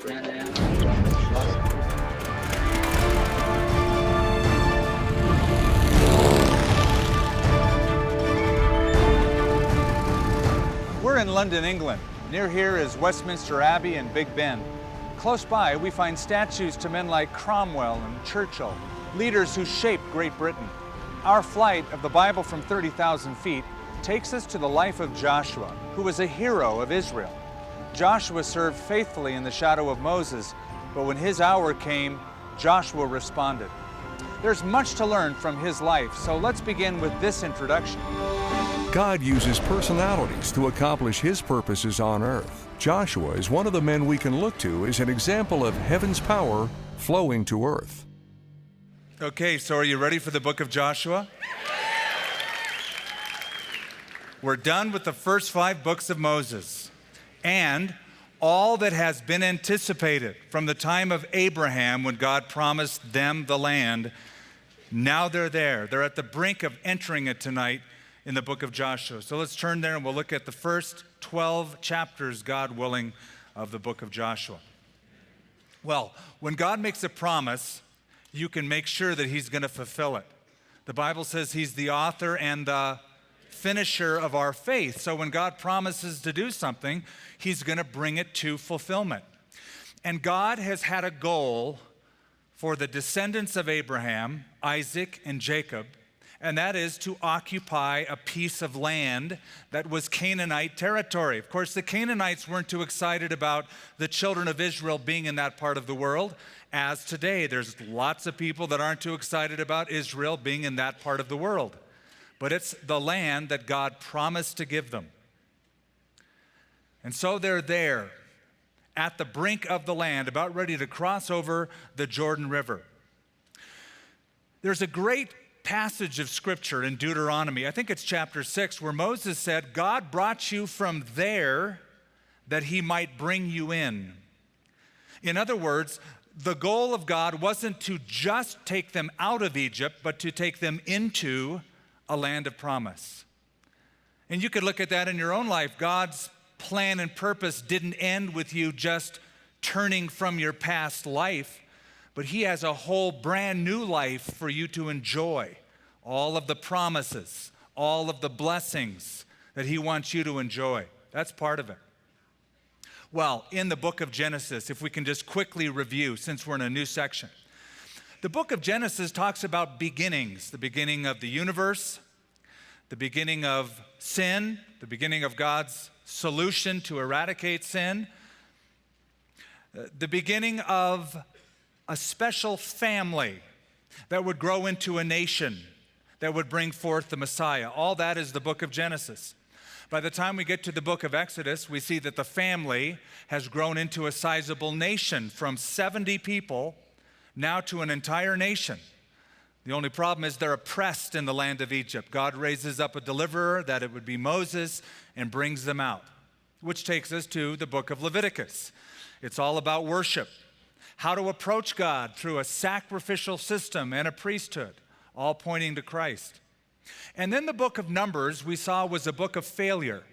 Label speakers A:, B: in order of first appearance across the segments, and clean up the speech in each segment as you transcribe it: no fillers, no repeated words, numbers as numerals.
A: We're in London, England. Near here is Westminster Abbey and Big Ben. Close by, we find statues to men like Cromwell and Churchill, leaders who shaped Great Britain. Our flight of the Bible from 30,000 feet takes us to the life of Joshua, who was a hero of Israel. Joshua served faithfully in the shadow of Moses, but when his hour came, Joshua responded. There's much to learn from his life, so let's begin with this introduction.
B: God uses personalities to accomplish His purposes on earth. Joshua is one of the men we can look to as an example of heaven's power flowing to earth.
A: Okay, so are you ready for the book of Joshua? We're done with the first 5 books of Moses, and all that has been anticipated from the time of Abraham when God promised them the land. Now they're there. They're at the brink of entering it tonight in the book of Joshua. So let's turn there and we'll look at the first 12 chapters, God willing, of the book of Joshua. Well, when God makes a promise, you can make sure that He's going to fulfill it. The Bible says He's the author and the finisher of our faith. So when God promises to do something, He's going to bring it to fulfillment. And God has had a goal for the descendants of Abraham, Isaac, and Jacob, and that is to occupy a piece of land that was Canaanite territory. Of course, the Canaanites weren't too excited about the children of Israel being in that part of the world, as today there's lots of people that aren't too excited about Israel being in that part of the world. But it's the land that God promised to give them. And so they're there at the brink of the land, about ready to cross over the Jordan River. There's a great passage of scripture in Deuteronomy, I think it's chapter 6, where Moses said, God brought you from there that He might bring you in. In other words, the goal of God wasn't to just take them out of Egypt, but to take them into a land of promise. And you could look at that in your own life. God's plan and purpose didn't end with you just turning from your past life, but He has a whole brand new life for you to enjoy. All of the promises, all of the blessings that He wants you to enjoy. That's part of it. Well, in the book of Genesis, if we can just quickly review, since we're in a new section. The book of Genesis talks about beginnings, the beginning of the universe, the beginning of sin, the beginning of God's solution to eradicate sin, the beginning of a special family that would grow into a nation that would bring forth the Messiah. All that is the book of Genesis. By the time we get to the book of Exodus, we see that the family has grown into a sizable nation from 70 people now to an entire nation. The only problem is they're oppressed in the land of Egypt. God raises up a deliverer, that it would be Moses, and brings them out, which takes us to the book of Leviticus. It's all about worship, how to approach God through a sacrificial system and a priesthood, all pointing to Christ. And then the book of Numbers we saw was a book of failure.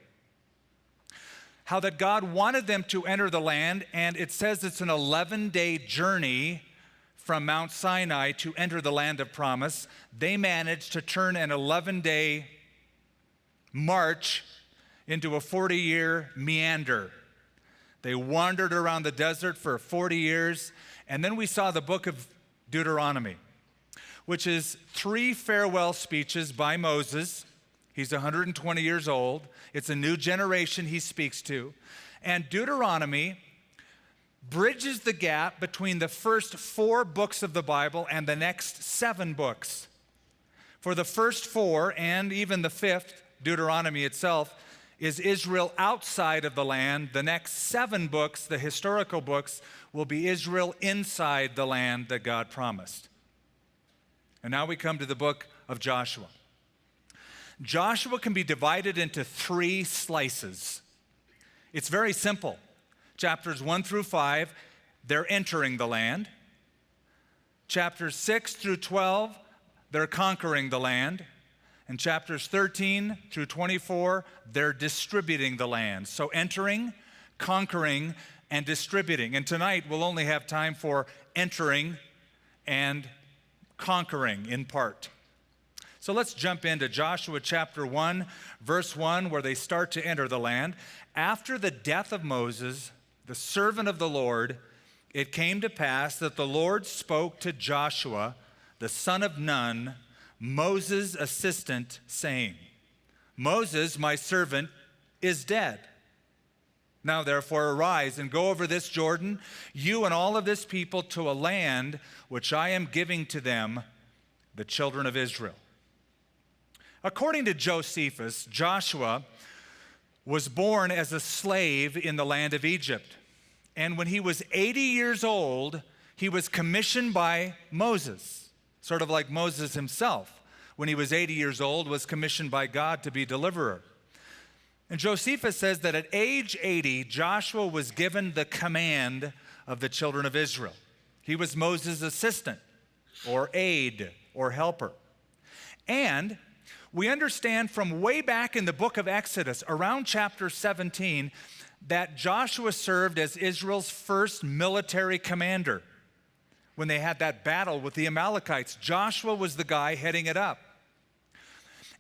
A: How that God wanted them to enter the land, and it says it's an 11-day journey from Mount Sinai to enter the land of promise. They managed to turn an 11-day march into a 40-year meander. They wandered around the desert for 40 years, and then we saw the book of Deuteronomy, which is 3 farewell speeches by Moses. He's 120 years old. It's a new generation he speaks to. And Deuteronomy bridges the gap between the first 4 books of the Bible and the next 7 books. For the first 4, and even the 5th, Deuteronomy itself, is Israel outside of the land. The next 7 books, the historical books, will be Israel inside the land that God promised. And now we come to the book of Joshua. Joshua can be divided into 3 slices. It's very simple. Chapters 1 through 5, they're entering the land. Chapters 6 through 12, they're conquering the land. And chapters 13 through 24, they're distributing the land. So entering, conquering, and distributing. And tonight we'll only have time for entering and conquering in part. So let's jump into Joshua chapter 1, verse 1, where they start to enter the land. After the death of Moses, the servant of the Lord, it came to pass that the Lord spoke to Joshua, the son of Nun, Moses' assistant, saying, Moses, my servant, is dead. Now therefore arise and go over this Jordan, you and all of this people, to a land which I am giving to them, the children of Israel. According to Josephus, Joshua was born as a slave in the land of Egypt. And when he was 80 years old, he was commissioned by Moses, sort of like Moses himself, when he was 80 years old, was commissioned by God to be deliverer. And Josephus says that at age 80, Joshua was given the command of the children of Israel. He was Moses' assistant, or aide, or helper. And we understand from way back in the book of Exodus, around chapter 17, that Joshua served as Israel's first military commander. When they had that battle with the Amalekites, Joshua was the guy heading it up.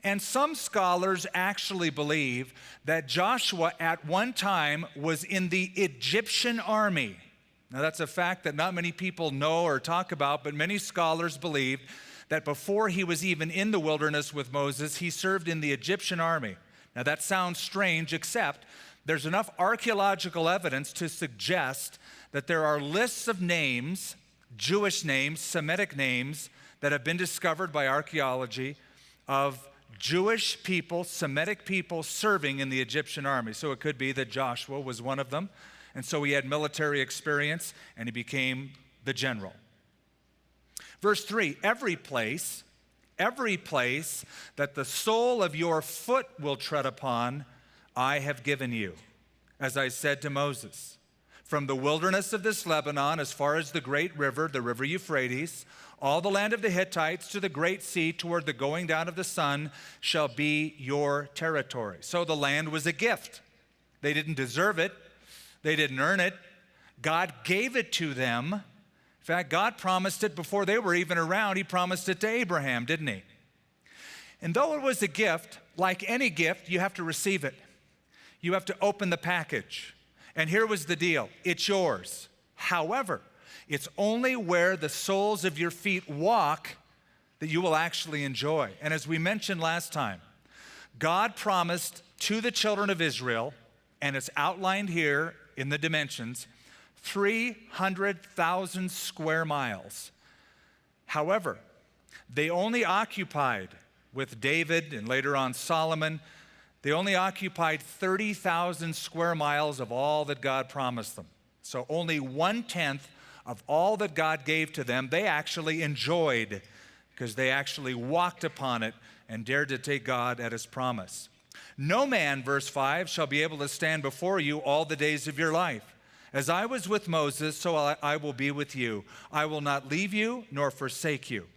A: And some scholars actually believe that Joshua at one time was in the Egyptian army. Now that's a fact that not many people know or talk about, but many scholars believe that before he was even in the wilderness with Moses, he served in the Egyptian army. Now that sounds strange, except there's enough archaeological evidence to suggest that there are lists of names, Jewish names, Semitic names, that have been discovered by archaeology of Jewish people, Semitic people serving in the Egyptian army. So it could be that Joshua was one of them, and so he had military experience, and he became the general. Verse 3, every place that the sole of your foot will tread upon, I have given you, as I said to Moses. From the wilderness of this Lebanon, as far as the great river, the river Euphrates, all the land of the Hittites to the great sea toward the going down of the sun shall be your territory. So the land was a gift. They didn't deserve it. They didn't earn it. God gave it to them. In fact, God promised it before they were even around. He promised it to Abraham, didn't he? And though it was a gift, like any gift, you have to receive it. You have to open the package. And here was the deal. It's yours. However, it's only where the soles of your feet walk that you will actually enjoy. And as we mentioned last time, God promised to the children of Israel, and it's outlined here in the dimensions, 300,000 square miles. However, they only occupied, with David and later on Solomon, they only occupied 30,000 square miles of all that God promised them. So only 1/10 of all that God gave to them, they actually enjoyed, because they actually walked upon it and dared to take God at his promise. No man, verse 5, shall be able to stand before you all the days of your life. As I was with Moses, so I will be with you. I will not leave you nor forsake you.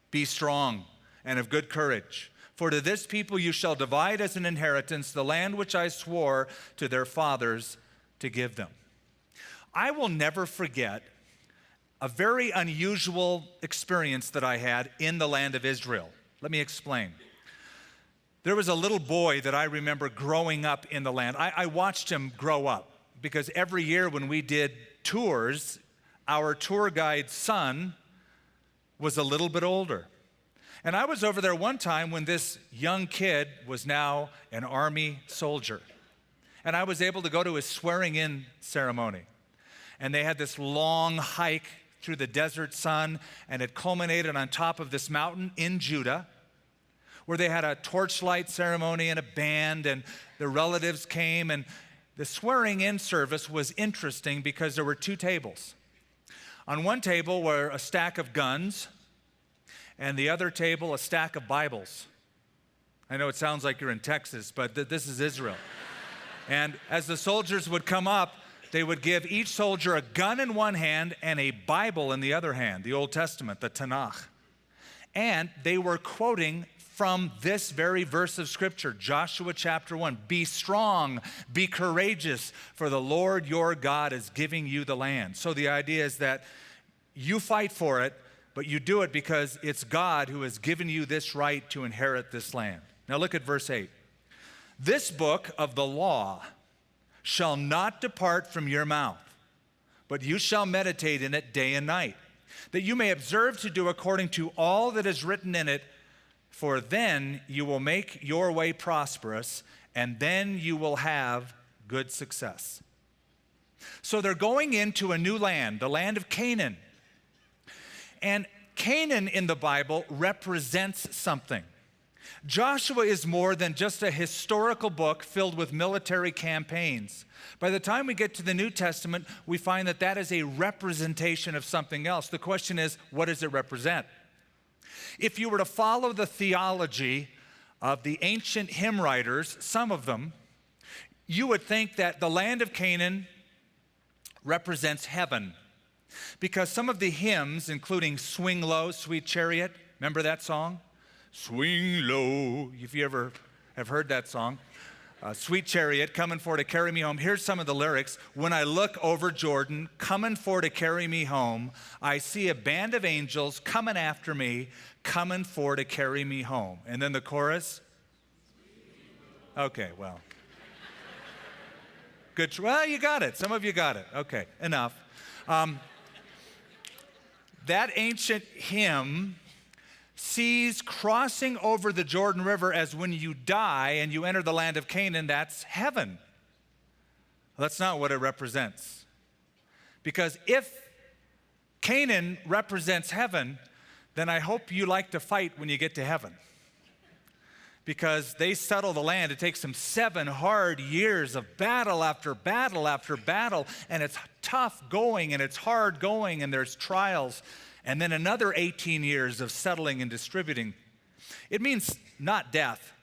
A: Be strong and of good courage. For to this people you shall divide as an inheritance the land which I swore to their fathers to give them. I will never forget a very unusual experience that I had in the land of Israel. Let me explain. There was a little boy that I remember growing up in the land. I watched him grow up because every year when we did tours, our tour guide's son was a little bit older. And I was over there one time when this young kid was now an army soldier. And I was able to go to his swearing-in ceremony. And they had this long hike through the desert sun, and it culminated on top of this mountain in Judah, where they had a torchlight ceremony and a band, and the relatives came. And the swearing-in service was interesting because there were two tables. On one table were a stack of guns, and the other table, a stack of Bibles. I know it sounds like you're in Texas, but this is Israel. And as the soldiers would come up, they would give each soldier a gun in one hand and a Bible in the other hand, the Old Testament, the Tanakh. And they were quoting from this very verse of Scripture, Joshua chapter 1. Be strong, be courageous, for the Lord your God is giving you the land. So the idea is that you fight for it, but you do it because it's God who has given you this right to inherit this land. Now look at verse 8. This book of the law shall not depart from your mouth, but you shall meditate in it day and night, that you may observe to do according to all that is written in it, for then you will make your way prosperous, and then you will have good success. So they're going into a new land, the land of Canaan. And Canaan in the Bible represents something. Joshua is more than just a historical book filled with military campaigns. By the time we get to the New Testament, we find that that is a representation of something else. The question is, what does it represent? If you were to follow the theology of the ancient hymn writers, some of them, you would think that the land of Canaan represents heaven. Because some of the hymns, including Swing Low, Sweet Chariot, remember that song? Swing low, if you ever have heard that song. Sweet Chariot, coming for to carry me home. Here's some of the lyrics. When I look over Jordan, coming for to carry me home, I see a band of angels coming after me, coming for to carry me home. And then the chorus? Okay, well. Good. Well, you got it. Some of you got it. Okay, enough. That ancient hymn sees crossing over the Jordan River as when you die and you enter the land of Canaan, that's heaven. That's not what it represents. Because if Canaan represents heaven, then I hope you like to fight when you get to heaven. Because they settle the land. It takes them 7 hard years of battle after battle after battle, and it's tough going and it's hard going and there's trials, and then another 18 years of settling and distributing. It means not death.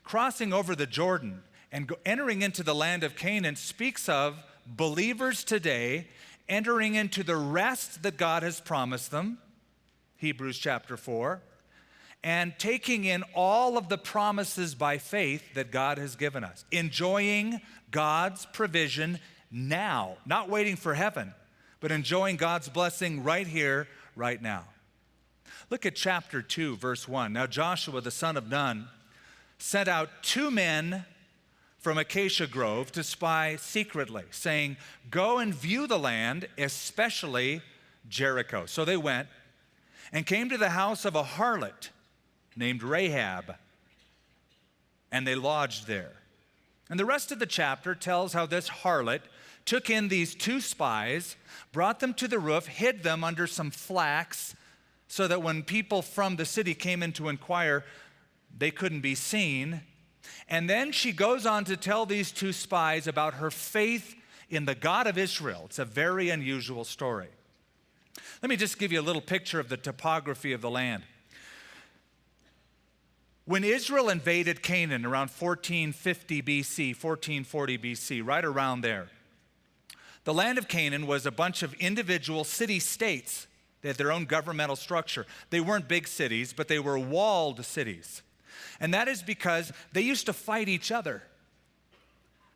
A: Crossing over the Jordan and entering into the land of Canaan speaks of believers today entering into the rest that God has promised them, Hebrews chapter 4, and taking in all of the promises by faith that God has given us, enjoying God's provision now, not waiting for heaven, but enjoying God's blessing right here, right now. Look at chapter 2, verse 1. Now Joshua, the son of Nun, sent out 2 men from Acacia Grove to spy secretly, saying, go and view the land, especially Jericho. So they went and came to the house of a harlot named Rahab, and they lodged there. And the rest of the chapter tells how this harlot took in these 2 spies, brought them to the roof, hid them under some flax, so that when people from the city came in to inquire, they couldn't be seen. And then she goes on to tell these 2 spies about her faith in the God of Israel. It's a very unusual story. Let me just give you a little picture of the topography of the land. When Israel invaded Canaan around 1450 BC, 1440 BC, right around there, the land of Canaan was a bunch of individual city-states. They had their own governmental structure. They weren't big cities, but they were walled cities. And that is because they used to fight each other.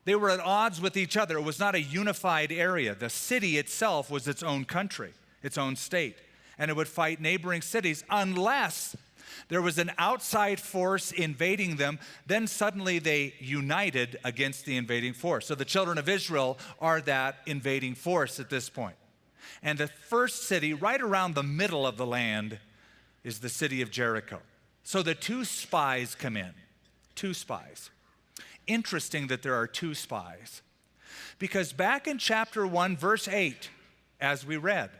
A: They were at odds with each other. It was not a unified area. The city itself was its own country, its own state. And it would fight neighboring cities unless there was an outside force invading them. Then suddenly they united against the invading force. So the children of Israel are that invading force at this point. And the first city right around the middle of the land is the city of Jericho. So the 2 spies come in. 2 spies. Interesting that there are 2 spies. Because back in chapter 1, verse 8, as we read,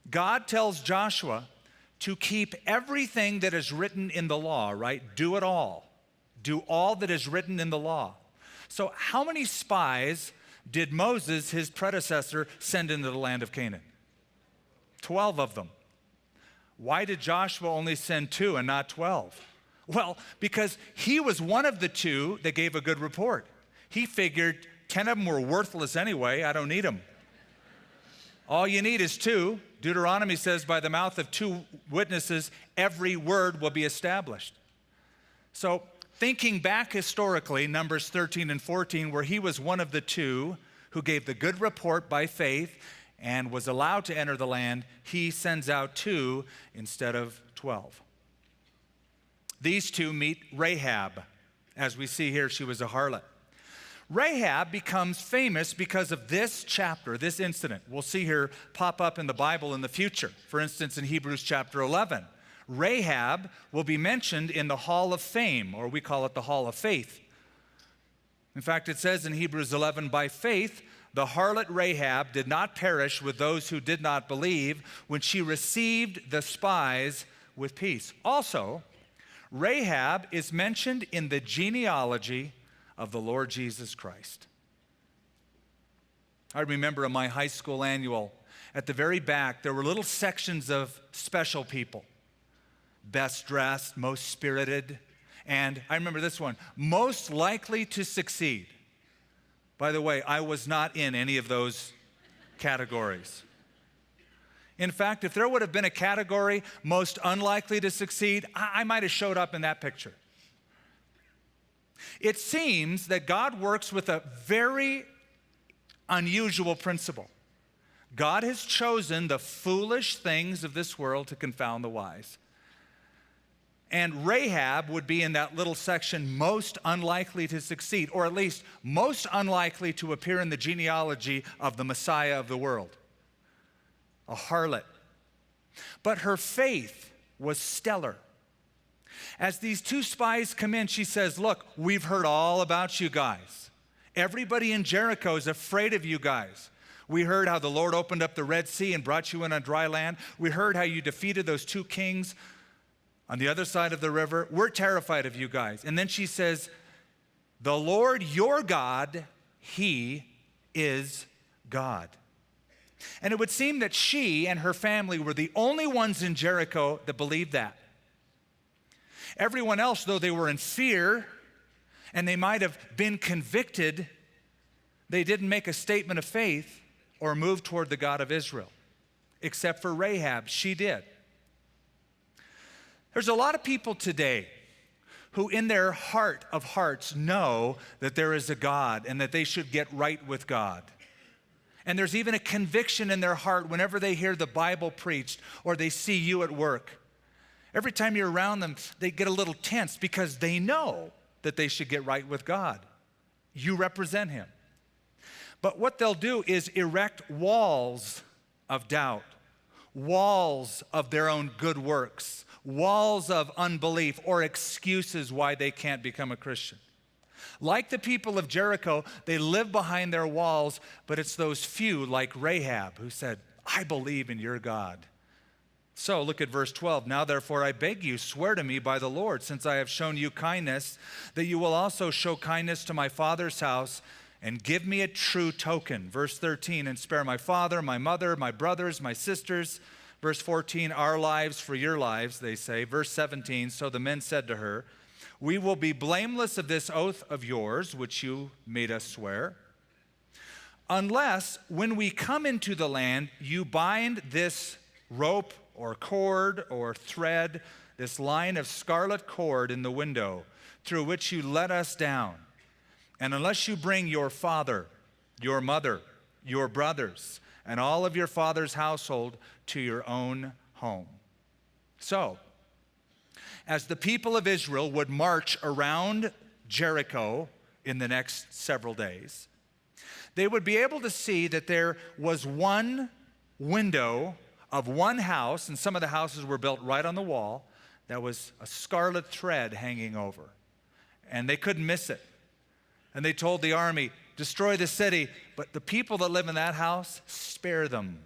A: God tells Joshua to keep everything that is written in the law, right? Do it all. Do all that is written in the law. So how many spies did Moses, his predecessor, send into the land of Canaan? 12 of them. Why did Joshua only send 2 and not 12? Well, because he was one of the 2 that gave a good report. He figured 10 of them were worthless anyway. I don't need them. All you need is two. Deuteronomy says, by the mouth of two witnesses, every word will be established. So thinking back historically, Numbers 13 and 14, where he was one of the two who gave the good report by faith and was allowed to enter the land, he sends out 2 instead of 12. These two meet Rahab. As we see here, she was a harlot. Rahab becomes famous because of this chapter, this incident. We'll see her pop up in the Bible in the future. For instance, in Hebrews chapter 11, Rahab will be mentioned in the Hall of Fame, or we call it the Hall of Faith. In fact, it says in Hebrews 11, by faith, the harlot Rahab did not perish with those who did not believe when she received the spies with peace. Also, Rahab is mentioned in the genealogy of the Lord Jesus Christ. I remember in my high school annual, at the very back, there were little sections of special people. Best dressed, most spirited, and I remember this one, most likely to succeed. By the way, I was not in any of those categories. In fact, if there would have been a category most unlikely to succeed, I might have showed up in that picture. It seems that God works with a very unusual principle. God has chosen the foolish things of this world to confound the wise. And Rahab would be in that little section, most unlikely to succeed, or at least most unlikely to appear in the genealogy of the Messiah of the world. A harlot. But her faith was stellar. As these two spies come in, she says, look, we've heard all about you guys. Everybody in Jericho is afraid of you guys. We heard how the Lord opened up the Red Sea and brought you in on dry land. We heard how you defeated those two kings on the other side of the river. We're terrified of you guys. And then she says, the Lord your God, he is God. And it would seem that she and her family were the only ones in Jericho that believed that. Everyone else, though they were in fear and they might have been convicted, they didn't make a statement of faith or move toward the God of Israel. Except for Rahab, she did. There's a lot of people today who in their heart of hearts know that there is a God and that they should get right with God. And there's even a conviction in their heart whenever they hear the Bible preached or they see you at work. Every time you're around them, they get a little tense because they know that they should get right with God. You represent him. But what they'll do is erect walls of doubt, walls of their own good works, walls of unbelief or excuses why they can't become a Christian. Like the people of Jericho, they live behind their walls, but it's those few like Rahab who said, I believe in your God. So look at verse 12. Now therefore I beg you, swear to me by the Lord, since I have shown you kindness, that you will also show kindness to my father's house and give me a true token. Verse 13, and spare my father, my mother, my brothers, my sisters. Verse 14, our lives for your lives, they say. Verse 17, so the men said to her, we will be blameless of this oath of yours, which you made us swear, unless when we come into the land, you bind this rope or cord or thread, this line of scarlet cord in the window through which you let us down. And unless you bring your father, your mother, your brothers, and all of your father's household to your own home. So, as the people of Israel would march around Jericho in the next several days, they would be able to see that there was one window of one house, and some of the houses were built right on the wall, that was a scarlet thread hanging over. And they couldn't miss it. And they told the army, destroy the city, but the people that live in that house, spare them.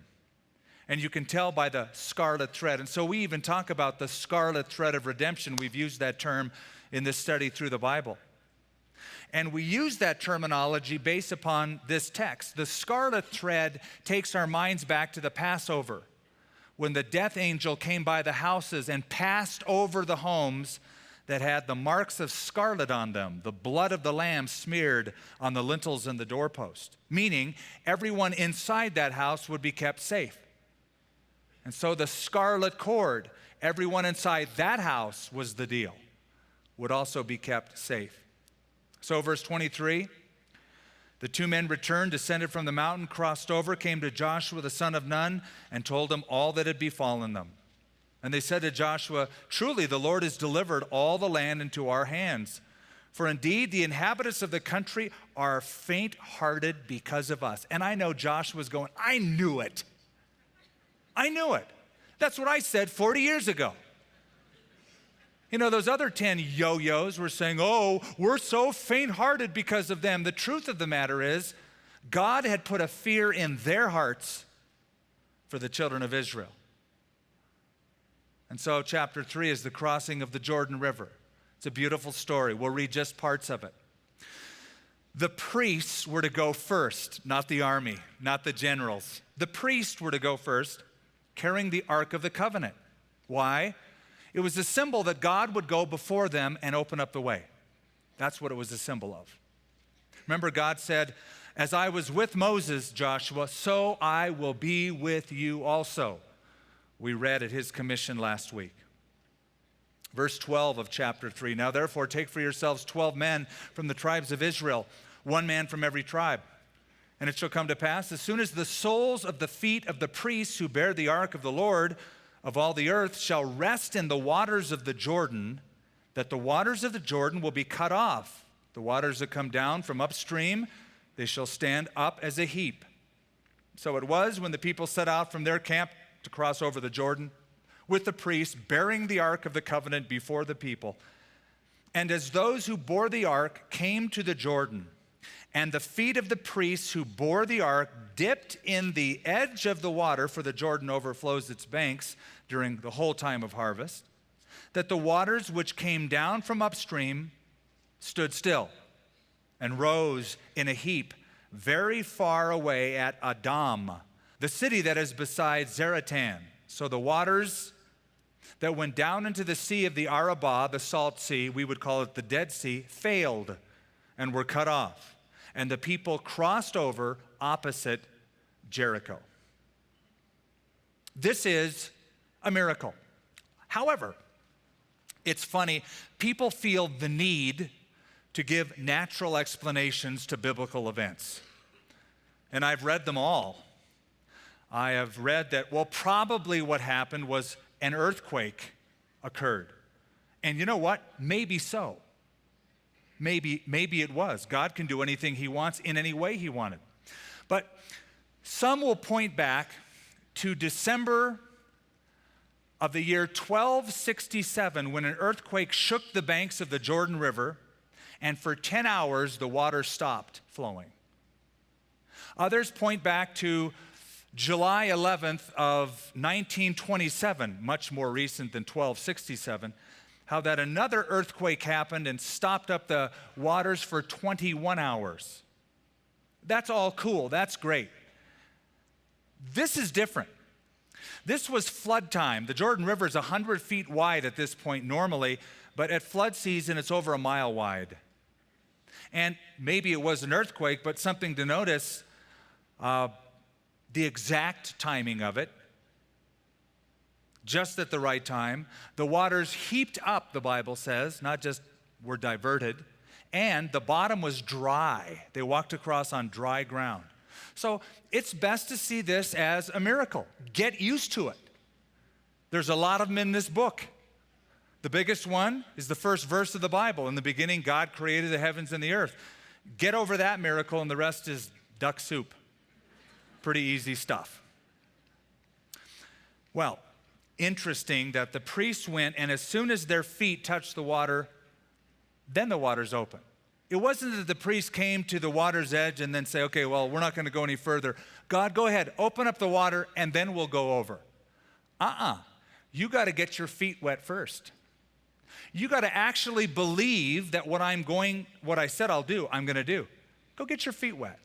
A: And you can tell by the scarlet thread. And so we even talk about the scarlet thread of redemption. We've used that term in this study through the Bible. And we use that terminology based upon this text. The scarlet thread takes our minds back to the Passover, when the death angel came by the houses and passed over the homes that had the marks of scarlet on them, the blood of the lamb smeared on the lintels and the doorpost, meaning everyone inside that house would be kept safe. And so the scarlet cord, everyone inside that house was the deal, would also be kept safe. So verse 23, the two men returned, descended from the mountain, crossed over, came to Joshua the son of Nun, and told him all that had befallen them. And they said to Joshua, truly the Lord has delivered all the land into our hands. For indeed the inhabitants of the country are faint-hearted because of us. And I know Joshua's going, I knew it. I knew it. That's what I said 40 years ago. You know, those other 10 yo-yos were saying, oh, we're so faint-hearted because of them. The truth of the matter is, God had put a fear in their hearts for the children of Israel. And so chapter 3 is the crossing of the Jordan River. It's a beautiful story. We'll read just parts of it. The priests were to go first, not the army, not the generals. The priests were to go first, carrying the Ark of the Covenant. Why? It was a symbol that God would go before them and open up the way. That's what it was a symbol of. Remember, God said, as I was with Moses, Joshua, so I will be with you also. We read at his commission last week. Verse 12 of chapter 3, now therefore take for yourselves 12 men from the tribes of Israel, one man from every tribe. And it shall come to pass, as soon as the soles of the feet of the priests who bear the ark of the Lord of all the earth shall rest in the waters of the Jordan, that the waters of the Jordan will be cut off. The waters that come down from upstream, they shall stand up as a heap. So it was when the people set out from their camp to cross over the Jordan, with the priests bearing the ark of the covenant before the people. And as those who bore the ark came to the Jordan, and the feet of the priests who bore the ark dipped in the edge of the water, for the Jordan overflows its banks during the whole time of harvest, that the waters which came down from upstream stood still and rose in a heap very far away at Adam, the city that is beside Zaratan. So the waters that went down into the sea of the Arabah, the salt sea, we would call it the Dead Sea, failed and were cut off. And the people crossed over opposite Jericho. This is a miracle. However, it's funny, people feel the need to give natural explanations to biblical events. And I've read them all. I have read that, well, probably what happened was an earthquake occurred. And you know what? Maybe so. Maybe it was. God can do anything he wants in any way he wanted. But some will point back to December of the year 1267 when an earthquake shook the banks of the Jordan River, and for 10 hours the water stopped flowing. Others point back to July 11th of 1927, much more recent than 1267, how that another earthquake happened and stopped up the waters for 21 hours. That's all cool. That's great. This is different. This was flood time. The Jordan River is 100 feet wide at this point normally, but at flood season it's over a mile wide. And maybe it was an earthquake, but something to notice, the exact timing of it, just at the right time. The waters heaped up, the Bible says, not just were diverted, and the bottom was dry. They walked across on dry ground. So it's best to see this as a miracle. Get used to it. There's a lot of them in this book. The biggest one is the first verse of the Bible. In the beginning, God created the heavens and the earth. Get over that miracle, and the rest is duck soup. Pretty easy stuff. Well, interesting that the priests went, and as soon as their feet touched the water, then the water's open. It wasn't that the priests came to the water's edge and then say, okay, well, we're not going to go any further. God, go ahead, open up the water, and then we'll go over. You got to get your feet wet first. You got to actually believe that what I said I'll do, I'm going to do. Go get your feet wet.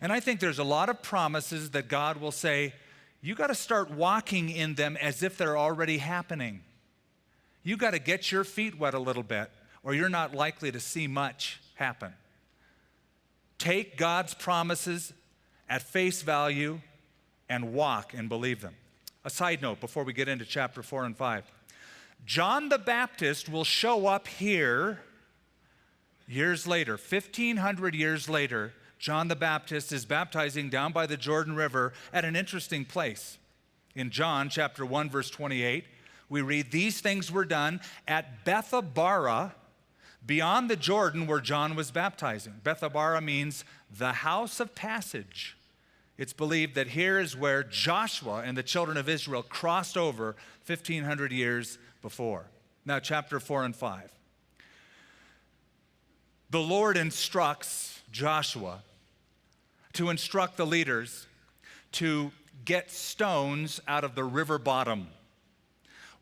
A: And I think there's a lot of promises that God will say, you got to start walking in them as if they're already happening. You got to get your feet wet a little bit, or you're not likely to see much happen. Take God's promises at face value and walk and believe them. A side note before we get into chapter 4 and 5. John the Baptist will show up here years later, 1,500 years later. John the Baptist is baptizing down by the Jordan River at an interesting place. In John chapter 1, verse 28, we read, "These things were done at Bethabara, beyond the Jordan where John was baptizing." Bethabara means the house of passage. It's believed that here is where Joshua and the children of Israel crossed over 1,500 years before. Now, chapter 4 and 5. The Lord instructs Joshua to instruct the leaders to get stones out of the river bottom.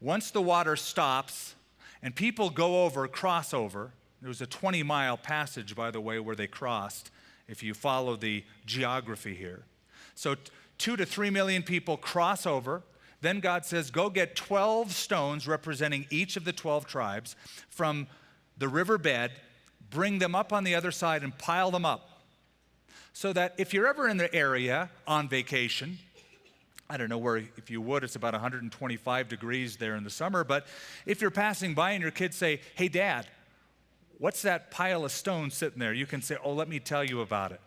A: Once the water stops and people go over, cross over, there was a 20-mile passage, by the way, where they crossed, if you follow the geography here. So 2 to 3 million people cross over. Then God says, go get 12 stones representing each of the 12 tribes from the riverbed, bring them up on the other side and pile them up. So that if you're ever in the area on vacation, I don't know where, if you would, it's about 125 degrees there in the summer, but if you're passing by and your kids say, "Hey, Dad, what's that pile of stones sitting there?" You can say, "Oh, let me tell you about it."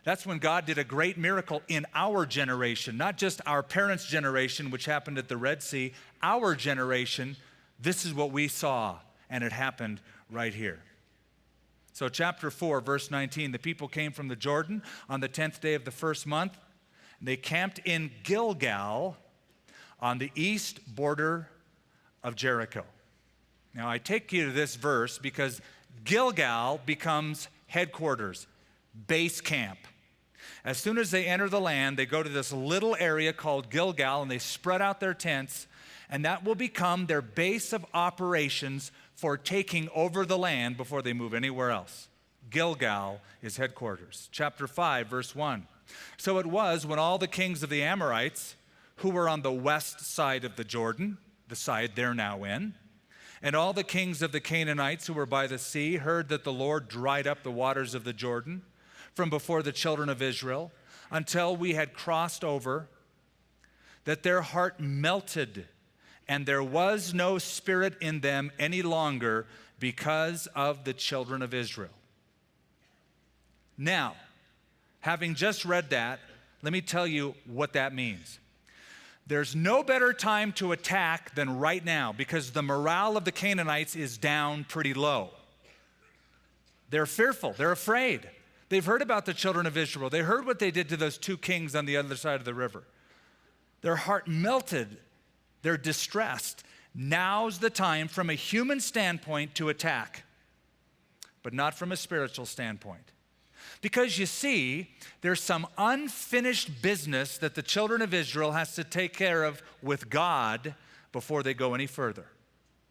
A: That's when God did a great miracle in our generation, not just our parents' generation, which happened at the Red Sea. Our generation, this is what we saw, and it happened right here. So chapter 4, verse 19, the people came from the Jordan on the 10th day of the first month. They camped in Gilgal on the east border of Jericho. Now, I take you to this verse because Gilgal becomes headquarters, base camp. As soon as they enter the land, they go to this little area called Gilgal, and they spread out their tents, and that will become their base of operations for taking over the land before they move anywhere else. Gilgal is headquarters. Chapter 5, verse 1. So it was when all the kings of the Amorites, who were on the west side of the Jordan, the side they're now in, and all the kings of the Canaanites who were by the sea heard that the Lord dried up the waters of the Jordan from before the children of Israel until we had crossed over, that their heart melted, and there was no spirit in them any longer because of the children of Israel. Now, having just read that, let me tell you what that means. There's no better time to attack than right now because the morale of the Canaanites is down pretty low. They're fearful. They're afraid. They've heard about the children of Israel. They heard what they did to those two kings on the other side of the river. Their heart melted. They're distressed. Now's the time from a human standpoint to attack, but not from a spiritual standpoint. Because you see, there's some unfinished business that the children of Israel has to take care of with God before they go any further.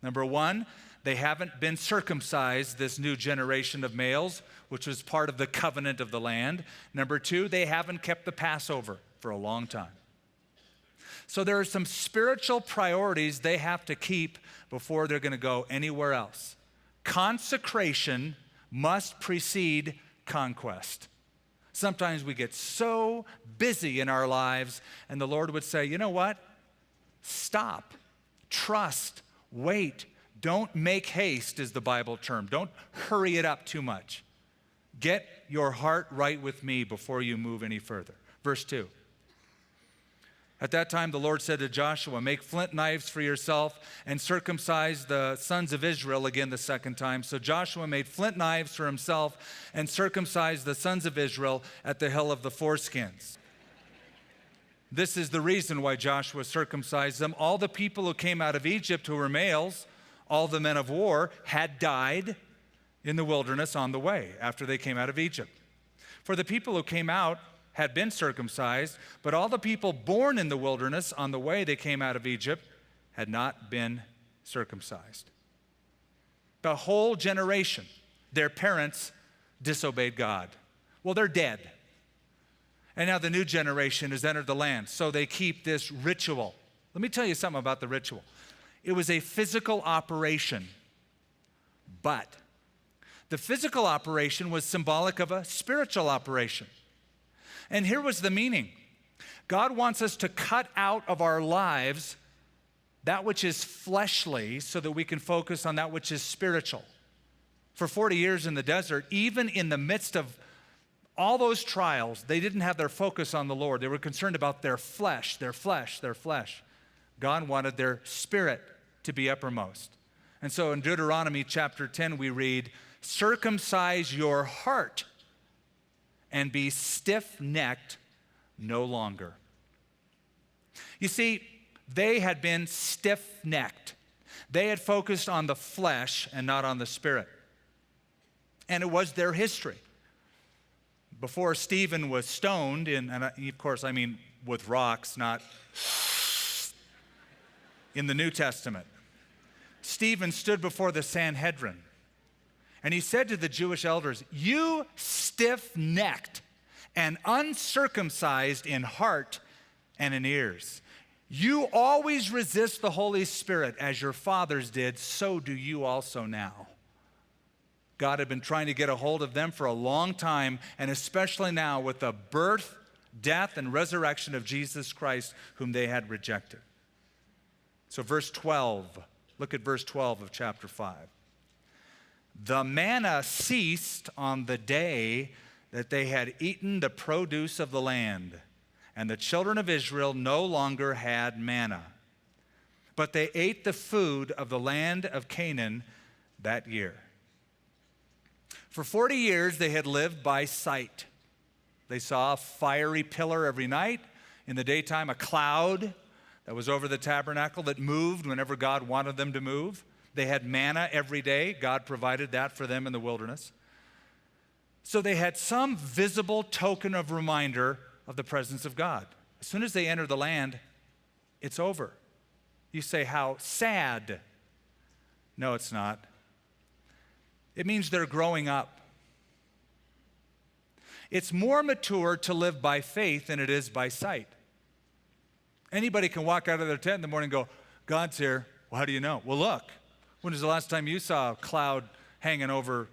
A: Number one, they haven't been circumcised, this new generation of males, which was part of the covenant of the land. Number two, they haven't kept the Passover for a long time. So there are some spiritual priorities they have to keep before they're going to go anywhere else. Consecration must precede conquest. Sometimes we get so busy in our lives, and the Lord would say, you know what? Stop, trust, wait. Don't make haste is the Bible term. Don't hurry it up too much. Get your heart right with me before you move any further. Verse 2. At that time, the Lord said to Joshua, make flint knives for yourself and circumcise the sons of Israel again the second time. So Joshua made flint knives for himself and circumcised the sons of Israel at the hill of the foreskins. This is the reason why Joshua circumcised them. All the people who came out of Egypt who were males, all the men of war, had died in the wilderness on the way after they came out of Egypt. For the people who came out had been circumcised, but all the people born in the wilderness on the way they came out of Egypt had not been circumcised. The whole generation, their parents disobeyed God. Well, they're dead. And now the new generation has entered the land, so they keep this ritual. Let me tell you something about the ritual. It was a physical operation. But the physical operation was symbolic of a spiritual operation. And here was the meaning. God wants us to cut out of our lives that which is fleshly so that we can focus on that which is spiritual. For 40 years in the desert, even in the midst of all those trials, they didn't have their focus on the Lord. They were concerned about their flesh, their flesh, their flesh. God wanted their spirit to be uppermost. And so in Deuteronomy chapter 10, we read, "Circumcise your heart and be stiff-necked no longer." You see, they had been stiff-necked. They had focused on the flesh and not on the spirit. And it was their history. Before Stephen was stoned, and of course I mean with rocks, not in the New Testament, Stephen stood before the Sanhedrin, and he said to the Jewish elders, "You stiff-necked and uncircumcised in heart and in ears. You always resist the Holy Spirit as your fathers did, so do you also now." God had been trying to get a hold of them for a long time, and especially now with the birth, death, and resurrection of Jesus Christ, whom they had rejected. So verse 12, look at verse 12 of chapter 5. "The manna ceased on the day that they had eaten the produce of the land, and the children of Israel no longer had manna. But they ate the food of the land of Canaan that year." For 40 years, they had lived by sight. They saw a fiery pillar every night. In the daytime, a cloud that was over the tabernacle that moved whenever God wanted them to move. They had manna every day. God provided that for them in the wilderness. So they had some visible token of reminder of the presence of God. As soon as they enter the land, it's over. You say, how sad. No, it's not. It means they're growing up. It's more mature to live by faith than it is by sight. Anybody can walk out of their tent in the morning and go, "God's here." Well, how do you know? Well, look. When was the last time you saw a cloud hanging over,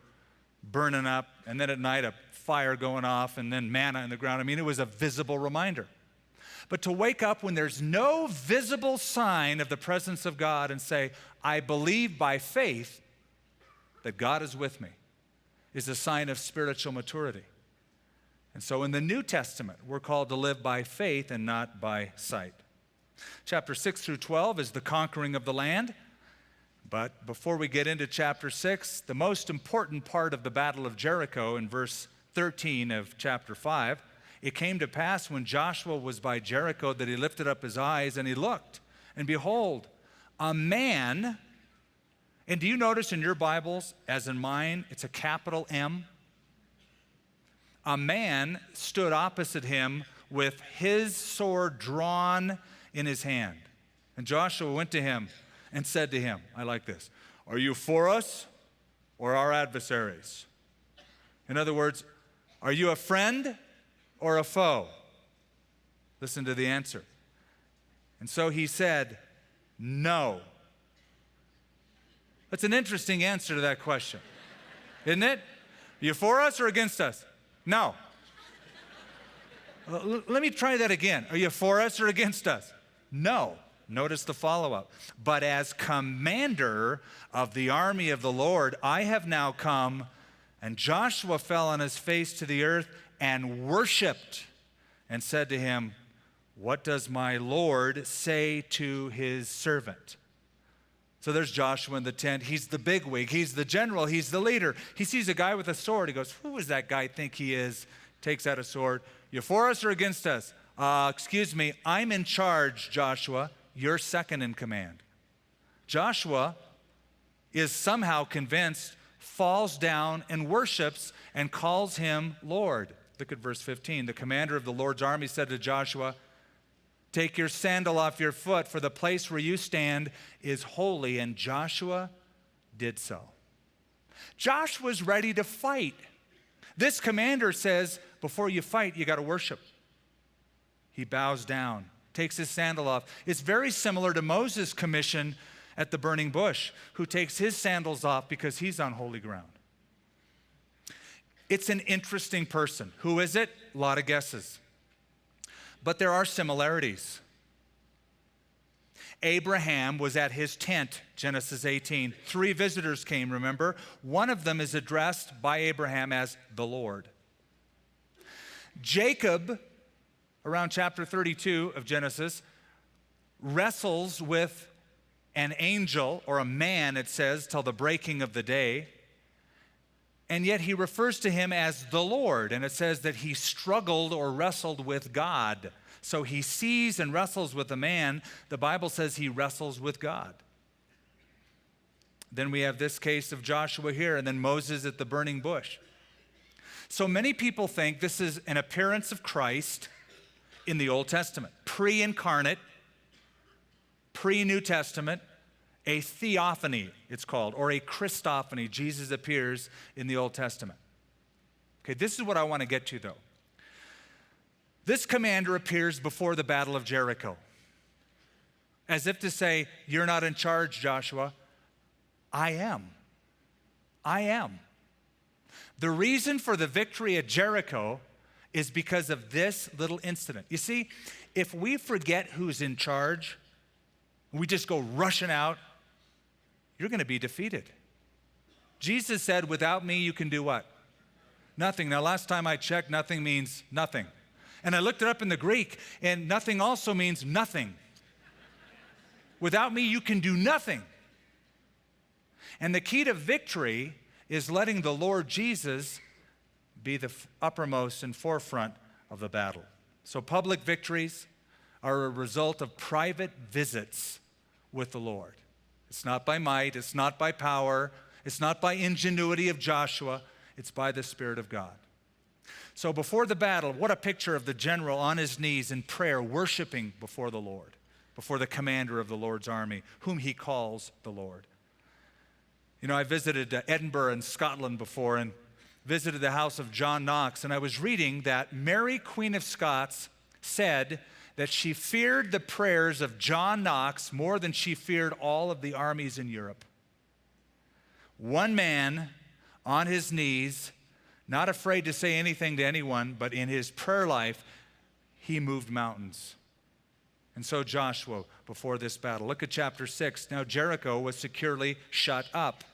A: burning up, and then at night a fire going off, and then manna in the ground? I mean, it was a visible reminder. But to wake up when there's no visible sign of the presence of God and say, "I believe by faith that God is with me," is a sign of spiritual maturity. And so in the New Testament, we're called to live by faith and not by sight. Chapter 6 through 12 is the conquering of the land. But before we get into chapter 6, the most important part of the Battle of Jericho in verse 13 of chapter 5, "It came to pass when Joshua was by Jericho that he lifted up his eyes and he looked, and behold, a man," and do you notice in your Bibles, as in mine, it's a capital M? "A man stood opposite him with his sword drawn in his hand. And Joshua went to him and said to him," I like this, "Are you for us or our adversaries?" In other words, are you a friend or a foe? Listen to the answer. And so he said, "No." That's an interesting answer to that question, isn't it? Are you for us or against us? No. Let me try that again. Are you for us or against us? No. Notice the follow-up. "But as commander of the army of the Lord, I have now come." And Joshua fell on his face to the earth and worshiped and said to him, "What does my Lord say to his servant?" So there's Joshua in the tent. He's the bigwig. He's the general. He's the leader. He sees a guy with a sword. He goes, "Who does that guy think he is?" Takes out a sword. "You for us or against us?" Excuse me, I'm in charge, Joshua. You're second in command." Joshua is somehow convinced, falls down and worships and calls him Lord. Look at verse 15. "The commander of the Lord's army said to Joshua, 'Take your sandal off your foot, for the place where you stand is holy.' And Joshua did so." Joshua's ready to fight. This commander says, before you fight, you got to worship. He bows down, takes his sandal off. It's very similar to Moses' commission at the burning bush, who takes his sandals off because he's on holy ground. It's an interesting person. Who is it? A lot of guesses. But there are similarities. Abraham was at his tent, Genesis 18. 3 visitors came, remember? One of them is addressed by Abraham as the Lord. Jacob, around chapter 32 of Genesis, wrestles with an angel, or a man, it says, till the breaking of the day. And yet he refers to him as the Lord, and it says that he struggled or wrestled with God. So he sees and wrestles with a man. The Bible says he wrestles with God. Then we have this case of Joshua here, and then Moses at the burning bush. So many people think this is an appearance of Christ in the Old Testament, pre-incarnate, pre-New Testament, a theophany, it's called, or a Christophany. Jesus appears in the Old Testament. Okay, this is what I want to get to, though. This commander appears before the Battle of Jericho, as if to say, you're not in charge, Joshua. I am. I am. The reason for the victory at Jericho is because of this little incident. You see, if we forget who's in charge, we just go rushing out, you're going to be defeated. Jesus said, without me, you can do what? Nothing. Now, last time I checked, nothing means nothing. And I looked it up in the Greek, and nothing also means nothing. Without me, you can do nothing. And the key to victory is letting the Lord Jesus be the uppermost and forefront of the battle. So public victories are a result of private visits with the Lord. It's not by might, it's not by power, it's not by ingenuity of Joshua, it's by the Spirit of God. So before the battle, what a picture of the general on his knees in prayer, worshiping before the Lord, before the commander of the Lord's army, whom he calls the Lord. You know, I visited Edinburgh in Scotland before and visited the house of John Knox, and I was reading that Mary, Queen of Scots, said that she feared the prayers of John Knox more than she feared all of the armies in Europe. One man on his knees, not afraid to say anything to anyone, but in his prayer life, he moved mountains. And so Joshua, before this battle. Look at chapter 6. Now Jericho was securely shut up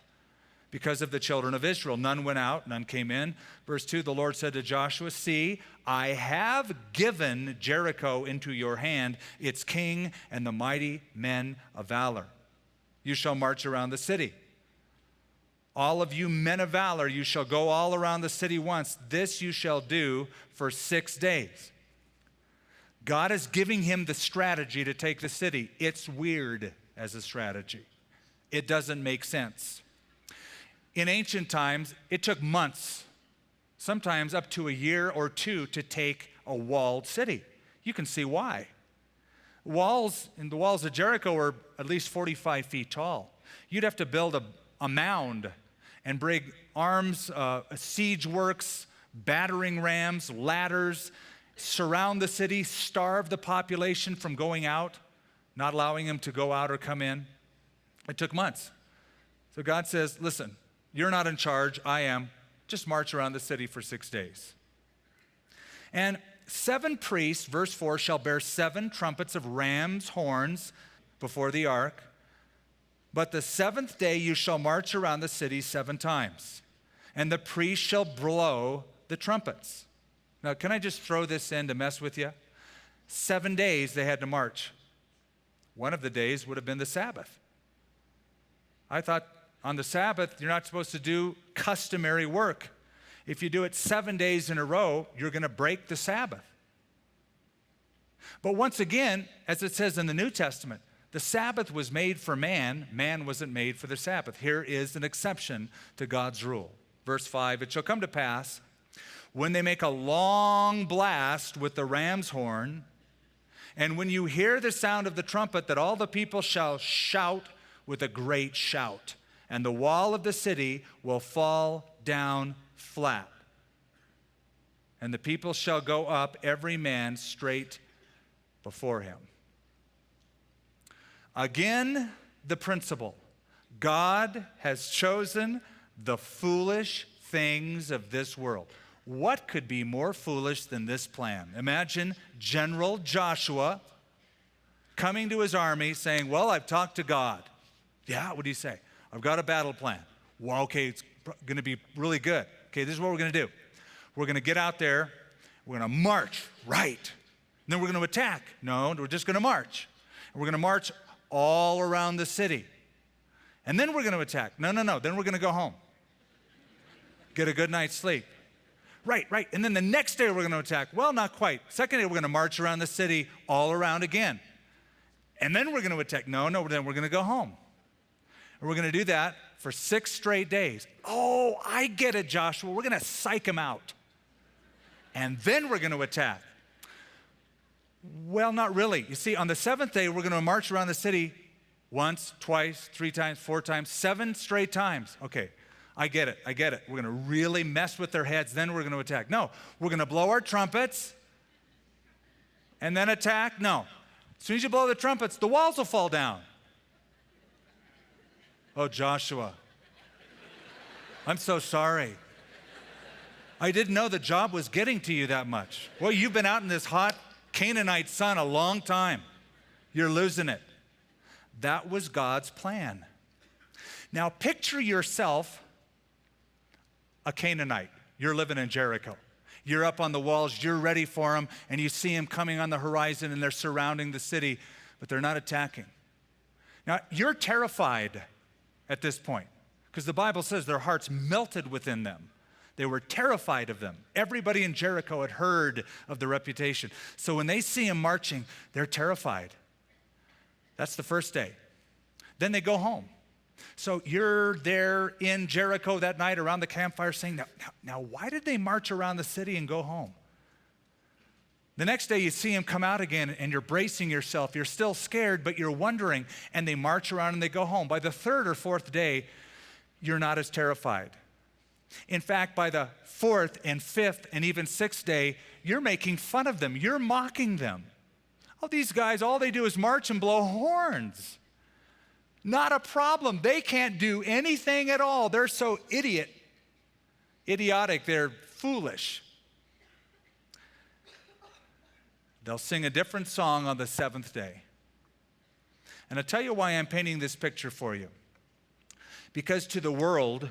A: because of the children of Israel. None went out, none came in. Verse 2, the Lord said to Joshua, see, I have given Jericho into your hand, its king and the mighty men of valor. You shall march around the city. All of you men of valor, you shall go all around the city once. This you shall do for 6 days. God is giving him the strategy to take the city. It's weird as a strategy. It doesn't make sense. In ancient times, it took months, sometimes up to a year or two, to take a walled city. You can see why. The walls of Jericho were at least 45 feet tall. You'd have to build a mound and bring arms, siege works, battering rams, ladders, surround the city, starve the population from going out, not allowing them to go out or come in. It took months. So God says, listen, you're not in charge, I am. Just march around the city for 6 days. And 7 priests, verse 4, shall bear 7 trumpets of ram's horns before the ark. But the 7th day you shall march around the city 7 times, and the priest shall blow the trumpets. Now, can I just throw this in to mess with you? 7 days they had to march. One of the days would have been the Sabbath. I thought on the Sabbath, you're not supposed to do customary work. If you do it 7 days in a row, you're going to break the Sabbath. But once again, as it says in the New Testament, the Sabbath was made for man. Man wasn't made for the Sabbath. Here is an exception to God's rule. Verse 5, it shall come to pass, when they make a long blast with the ram's horn, and when you hear the sound of the trumpet, that all the people shall shout with a great shout, and the wall of the city will fall down flat. And the people shall go up, every man straight before him. Again, the principle. God has chosen the foolish things of this world. What could be more foolish than this plan? Imagine General Joshua coming to his army saying, well, I've talked to God. Yeah, what do you say? I've got a battle plan. Well, okay, it's going to be really good. Okay, this is what we're going to do. We're going to get out there. We're going to march, right. And then we're going to attack. No, we're just going to march. And we're going to march all around the city. And then we're going to attack. No. Then we're going to go home. Get a good night's sleep. Right. And then the next day we're going to attack. Well, not quite. Second day we're going to march around the city all around again. And then we're going to attack. No, then we're going to go home. And we're going to do that for 6 straight days. Oh, I get it, Joshua. We're going to psych them out. And then we're going to attack. Well, not really. You see, on the 7th day, we're going to march around the city once, twice, 3 times, 4 times, 7 straight times. Okay, I get it. We're going to really mess with their heads, then we're going to attack. No, we're going to blow our trumpets and then attack. No. As soon as you blow the trumpets, the walls will fall down. Oh, Joshua, I'm so sorry. I didn't know the job was getting to you that much. Well, you've been out in this hot Canaanite sun a long time. You're losing it. That was God's plan. Now picture yourself a Canaanite. You're living in Jericho. You're up on the walls, you're ready for them, and you see them coming on the horizon and they're surrounding the city, but they're not attacking. Now, you're terrified at this point because the Bible says their hearts melted within them. They were terrified of them. Everybody in Jericho had heard of the reputation. So when they see him marching, they're terrified. That's the first day. Then they go home. So you're there in Jericho that night around the campfire saying, now why did they march around the city and go home? The next day you see him come out again and you're bracing yourself. You're still scared, but you're wondering, and they march around and they go home. By the 3rd or 4th day, you're not as terrified. In fact, by the 4th and 5th and even 6th day, you're making fun of them. You're mocking them. Oh, these guys, all they do is march and blow horns. Not a problem. They can't do anything at all. They're so idiotic, they're foolish. They'll sing a different song on the 7th day. And I'll tell you why I'm painting this picture for you. Because to the world,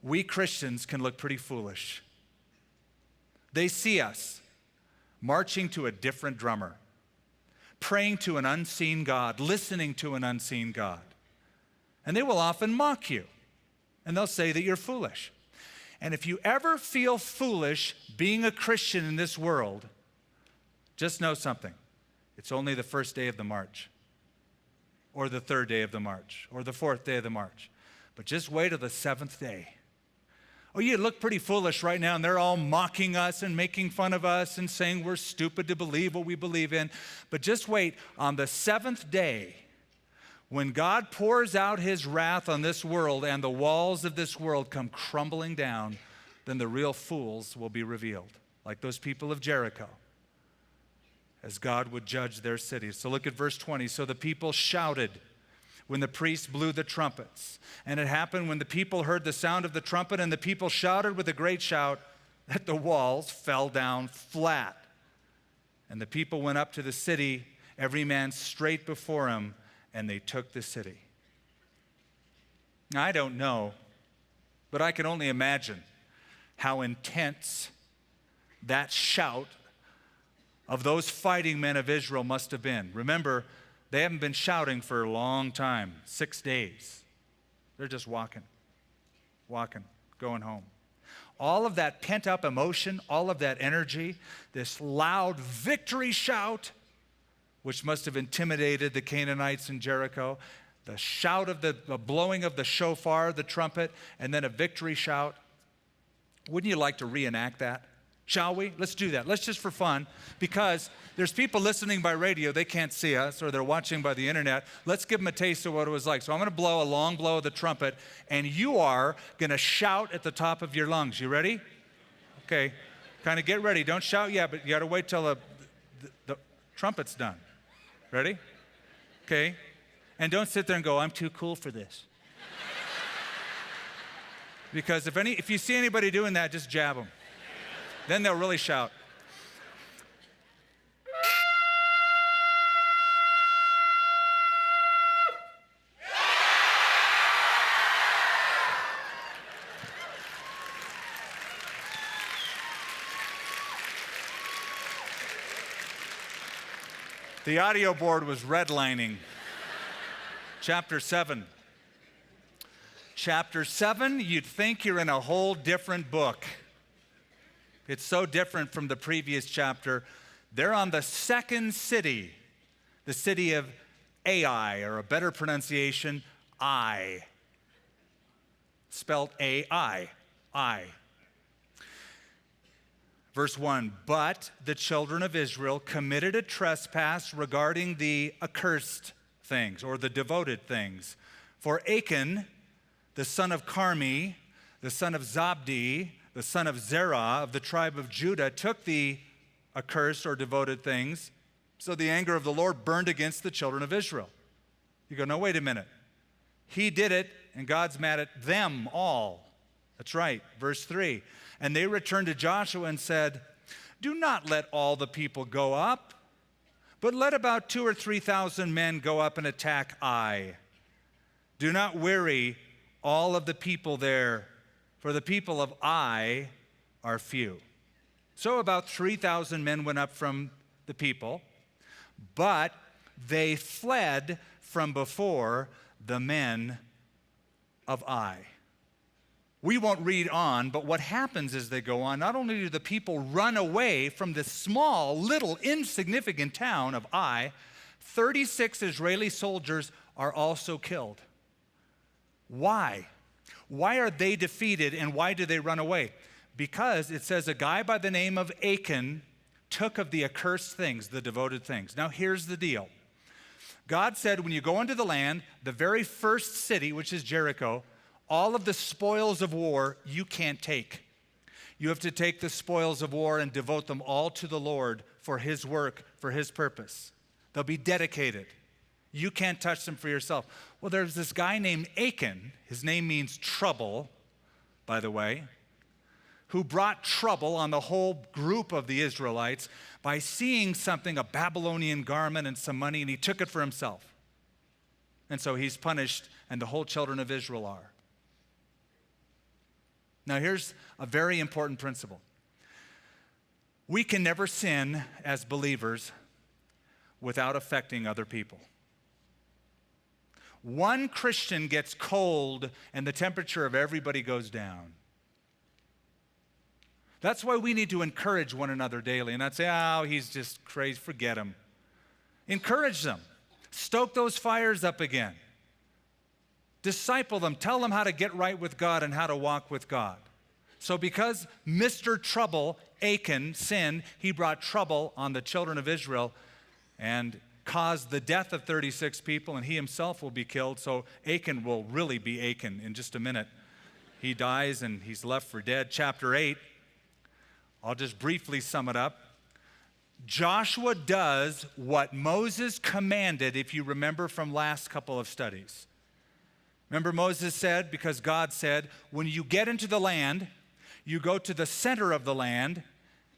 A: we Christians can look pretty foolish. They see us marching to a different drummer, praying to an unseen God, listening to an unseen God. And they will often mock you, and they'll say that you're foolish. And if you ever feel foolish being a Christian in this world, just know something. It's only the 1st day of the march, or the 3rd day of the march, or the 4th day of the march. But just wait till the 7th day. Oh, you look pretty foolish right now, and they're all mocking us and making fun of us and saying we're stupid to believe what we believe in. But just wait, on the 7th day, when God pours out his wrath on this world and the walls of this world come crumbling down, then the real fools will be revealed, like those people of Jericho, as God would judge their cities. So look at verse 20. So the people shouted when the priests blew the trumpets. And it happened when the people heard the sound of the trumpet and the people shouted with a great shout that the walls fell down flat. And the people went up to the city, every man straight before him, and they took the city. Now, I don't know, but I can only imagine how intense that shout of those fighting men of Israel must have been. Remember, they haven't been shouting for a long time, 6 days. They're just walking, going home. All of that pent-up emotion, all of that energy, this loud victory shout, which must have intimidated the Canaanites in Jericho, the shout of the blowing of the shofar, the trumpet, and then a victory shout. Wouldn't you like to reenact that? Shall we? Let's do that. Let's just for fun, because there's people listening by radio, they can't see us, or they're watching by the internet. Let's give them a taste of what it was like. So I'm going to blow a long blow of the trumpet, and you are going to shout at the top of your lungs. You ready? Okay. Kind of get ready. Don't shout yet, but you got to wait till the trumpet's done. Ready? Okay. And don't sit there and go, I'm too cool for this. Because if you see anybody doing that, just jab them. Then they'll really shout. The audio board was redlining. Chapter 7. Chapter 7, you'd think you're in a whole different book. It's so different from the previous chapter. They're on the second city, the city of Ai, or a better pronunciation, Ai. Spelled A-I, I. Verse 1, but the children of Israel committed a trespass regarding the accursed things, or the devoted things. For Achan, the son of Carmi, the son of Zabdi, the son of Zerah of the tribe of Judah, took the accursed or devoted things, so the anger of the Lord burned against the children of Israel. You go, no, wait a minute. He did it, and God's mad at them all. That's right, verse 3. And they returned to Joshua and said, do not let all the people go up, but let about 2,000 or 3,000 men go up and attack Ai. Do not weary all of the people there, for the people of Ai are few. So about 3,000 men went up from the people, but they fled from before the men of Ai. We won't read on, but what happens as they go on, not only do the people run away from this small, little, insignificant town of Ai, 36 Israeli soldiers are also killed. Why? Why are they defeated, and why do they run away? Because it says a guy by the name of Achan took of the accursed things, the devoted things. Now here's the deal. God said when you go into the land, the very first city, which is Jericho, all of the spoils of war you can't take. You have to take the spoils of war and devote them all to the Lord for his work, for his purpose. They'll be dedicated. You can't touch them for yourself. Well, there's this guy named Achan. His name means trouble, by the way, who brought trouble on the whole group of the Israelites by seeing something, a Babylonian garment and some money, and he took it for himself. And so he's punished, and the whole children of Israel are. Now, here's a very important principle. We can never sin as believers without affecting other people. One Christian gets cold and the temperature of everybody goes down. That's why we need to encourage one another daily and not say, oh, he's just crazy, forget him. Encourage them. Stoke those fires up again. Disciple them. Tell them how to get right with God and how to walk with God. So because Mr. Trouble, Achan, sinned, he brought trouble on the children of Israel and caused the death of 36 people, and he himself will be killed. So Achan will really be Achan in just a minute. He dies and he's left for dead. Chapter 8, I'll just briefly sum it up. Joshua does what Moses commanded, if you remember from last couple of studies. Remember Moses said, because God said, when you get into the land, you go to the center of the land,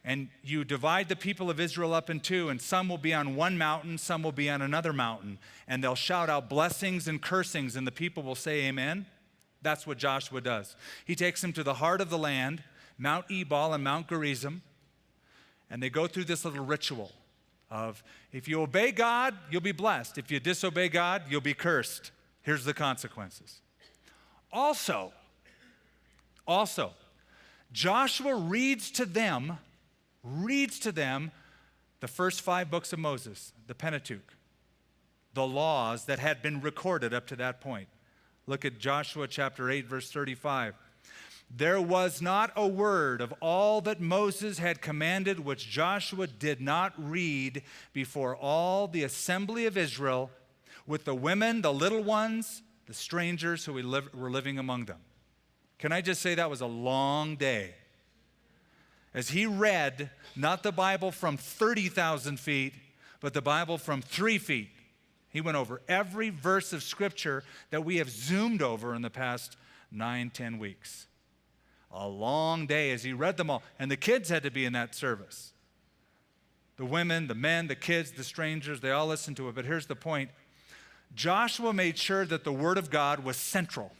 A: and you divide the people of Israel up in two, and some will be on one mountain, some will be on another mountain, and they'll shout out blessings and cursings, and the people will say amen. That's what Joshua does. He takes them to the heart of the land, Mount Ebal and Mount Gerizim, and they go through this little ritual of, if you obey God, you'll be blessed. If you disobey God, you'll be cursed. Here's the consequences. Also, Joshua reads to them the first 5 books of Moses, the Pentateuch, the laws that had been recorded up to that point. Look at Joshua chapter 8, verse 35. There was not a word of all that Moses had commanded which Joshua did not read before all the assembly of Israel, with the women, the little ones, the strangers who were living among them. Can I just say that was a long day? As he read, not the Bible from 30,000 feet, but the Bible from 3 feet. He went over every verse of Scripture that we have zoomed over in the past 9-10 weeks. A long day as he read them all. And the kids had to be in that service. The women, the men, the kids, the strangers, they all listened to it. But here's the point. Joshua made sure that the Word of God was central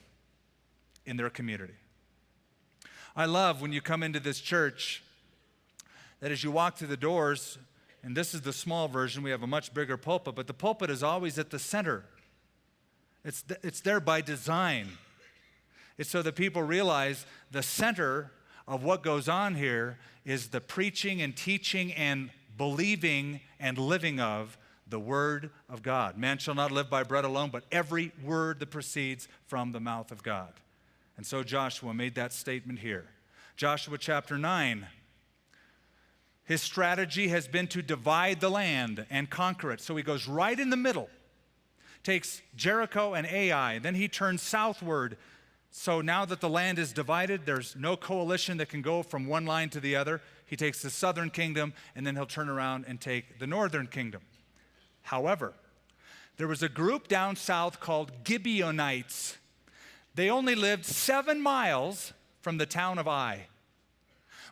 A: in their community. I love when you come into this church that as you walk through the doors, and this is the small version, we have a much bigger pulpit, but the pulpit is always at the center. It's there by design. It's so that people realize the center of what goes on here is the preaching and teaching and believing and living of the Word of God. Man shall not live by bread alone, but every word that proceeds from the mouth of God. And so Joshua made that statement here. Joshua chapter 9. His strategy has been to divide the land and conquer it. So he goes right in the middle, takes Jericho and Ai, then he turns southward. So now that the land is divided, there's no coalition that can go from one line to the other. He takes the southern kingdom, and then he'll turn around and take the northern kingdom. However, there was a group down south called Gibeonites. They only lived 7 miles from the town of Ai,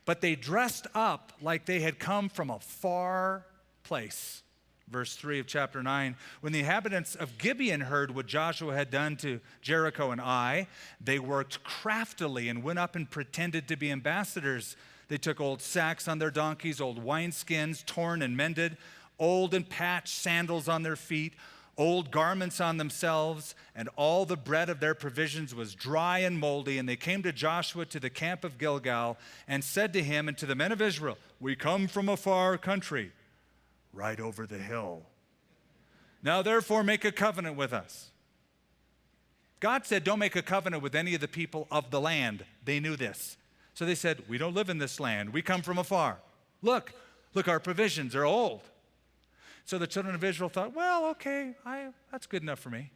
A: but they dressed up like they had come from a far place. Verse 3 of chapter 9, when the inhabitants of Gibeon heard what Joshua had done to Jericho and Ai, they worked craftily and went up and pretended to be ambassadors. They took old sacks on their donkeys, old wineskins, torn and mended, old and patched sandals on their feet, old garments on themselves, and all the bread of their provisions was dry and moldy. And they came to Joshua to the camp of Gilgal and said to him and to the men of Israel, "We come from a far country, right over the hill. Now therefore make a covenant with us." God said, don't make a covenant with any of the people of the land. They knew this. So they said, we don't live in this land. We come from afar. Look, our provisions are old. So the children of Israel thought, well, okay, that's good enough for me.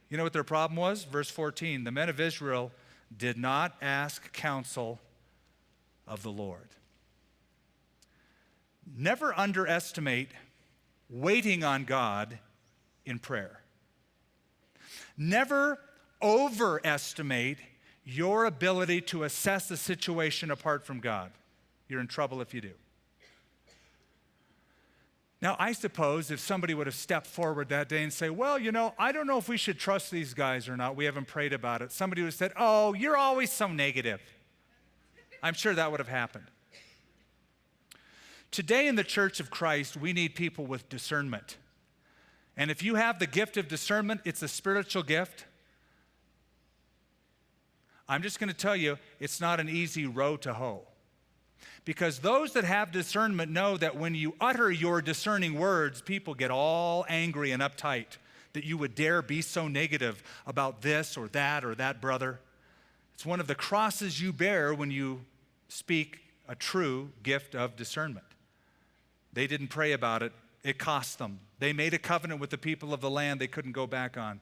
A: You know what their problem was? Verse 14, the men of Israel did not ask counsel of the Lord. Never underestimate waiting on God in prayer. Never overestimate your ability to assess the situation apart from God. You're in trouble if you do. Now, I suppose if somebody would have stepped forward that day and say, well, I don't know if we should trust these guys or not. We haven't prayed about it. Somebody would have said, oh, you're always so negative. I'm sure that would have happened. Today in the Church of Christ, we need people with discernment. And if you have the gift of discernment, it's a spiritual gift. I'm just going to tell you, it's not an easy row to hoe. Because those that have discernment know that when you utter your discerning words, people get all angry and uptight that you would dare be so negative about this or that brother. It's one of the crosses you bear when you speak a true gift of discernment. They didn't pray about it. It cost them. They made a covenant with the people of the land they couldn't go back on.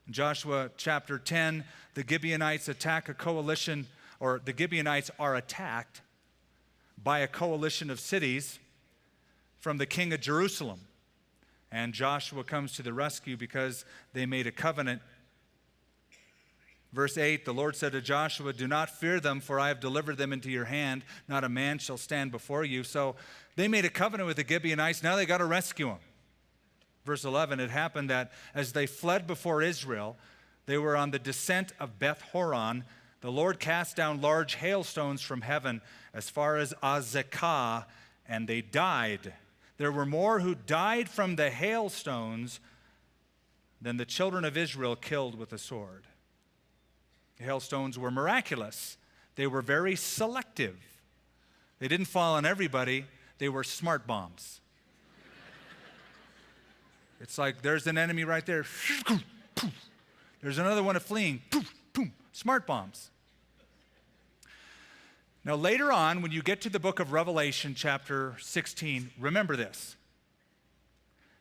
A: In Joshua chapter 10, the Gibeonites attack a coalition, or the Gibeonites are attacked by a coalition of cities from the king of Jerusalem. And Joshua comes to the rescue because they made a covenant. Verse 8, the Lord said to Joshua, do not fear them, for I have delivered them into your hand. Not a man shall stand before you. So they made a covenant with the Gibeonites. Now they got to rescue them. Verse 11, it happened that as they fled before Israel, they were on the descent of Beth Horon. The Lord cast down large hailstones from heaven as far as Azekah, and they died. There were more who died from the hailstones than the children of Israel killed with the sword. The hailstones were miraculous. They were very selective. They didn't fall on everybody. They were smart bombs. It's like there's an enemy right there. There's another one fleeing. Smart bombs. Now, later on, when you get to the book of Revelation, chapter 16, remember this.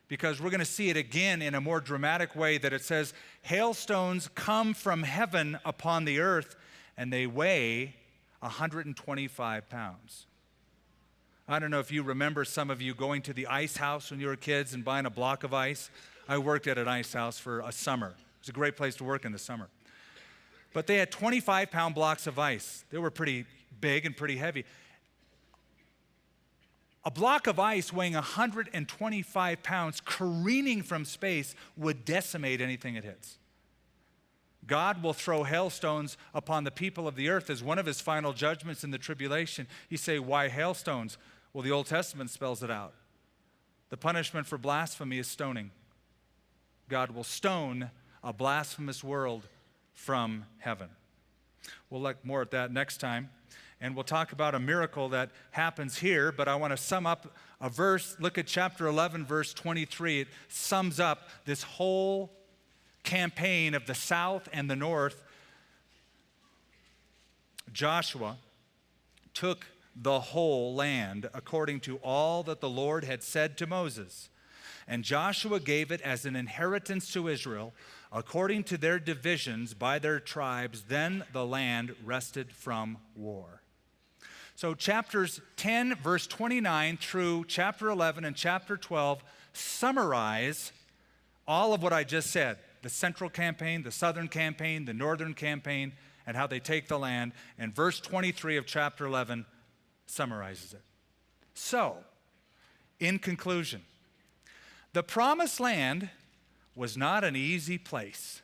A: Because we're going to see it again in a more dramatic way, that it says, hailstones come from heaven upon the earth, and they weigh 125 pounds. I don't know if you remember, some of you going to the ice house when you were kids and buying a block of ice. I worked at an ice house for a summer. It was a great place to work in the summer. But they had 25-pound blocks of ice. They were pretty big and pretty heavy. A block of ice weighing 125 pounds careening from space would decimate anything it hits. God will throw hailstones upon the people of the earth as one of his final judgments in the tribulation. You say, why hailstones? Well, the Old Testament spells it out. The punishment for blasphemy is stoning. God will stone a blasphemous world from heaven. We'll look more at that next time. And we'll talk about a miracle that happens here, but I want to sum up a verse. Look at chapter 11, verse 23. It sums up this whole campaign of the south and the north. Joshua took the whole land according to all that the Lord had said to Moses. And Joshua gave it as an inheritance to Israel, according to their divisions by their tribes. Then the land rested from war. So chapters 10, verse 29 through chapter 11 and chapter 12 summarize all of what I just said. The central campaign, the southern campaign, the northern campaign, and how they take the land. And verse 23 of chapter 11 summarizes it. So, in conclusion, the promised land was not an easy place.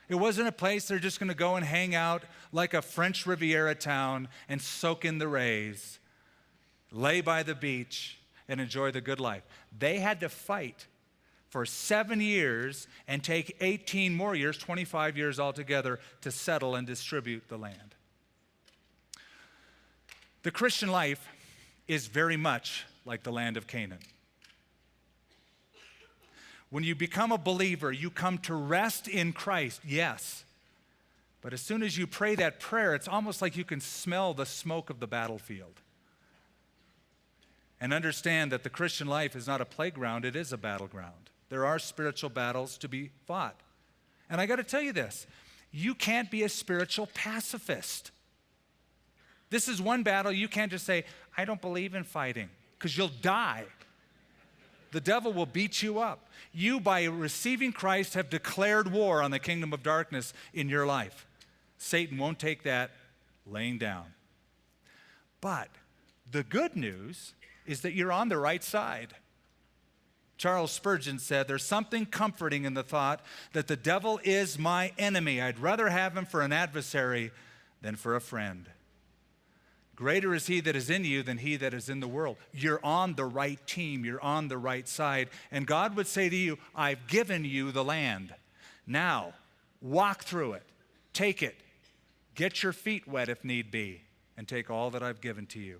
A: It wasn't a place they're just going to go and hang out like a French Riviera town and soak in the rays, lay by the beach, and enjoy the good life. They had to fight for 7 years and take 18 more years, 25 years altogether, to settle and distribute the land. The Christian life is very much like the land of Canaan. When you become a believer, you come to rest in Christ, yes. But as soon as you pray that prayer, it's almost like you can smell the smoke of the battlefield. And understand that the Christian life is not a playground, it is a battleground. There are spiritual battles to be fought. And I got to tell you this, you can't be a spiritual pacifist. This is one battle you can't just say, I don't believe in fighting, because you'll die. The devil will beat you up. You, by receiving Christ, have declared war on the kingdom of darkness in your life. Satan won't take that laying down. But the good news is that you're on the right side. Charles Spurgeon said, there's something comforting in the thought that the devil is my enemy. I'd rather have him for an adversary than for a friend. Greater is he that is in you than he that is in the world. You're on the right team. You're on the right side. And God would say to you, I've given you the land. Now, walk through it. Take it. Get your feet wet if need be. And take all that I've given to you.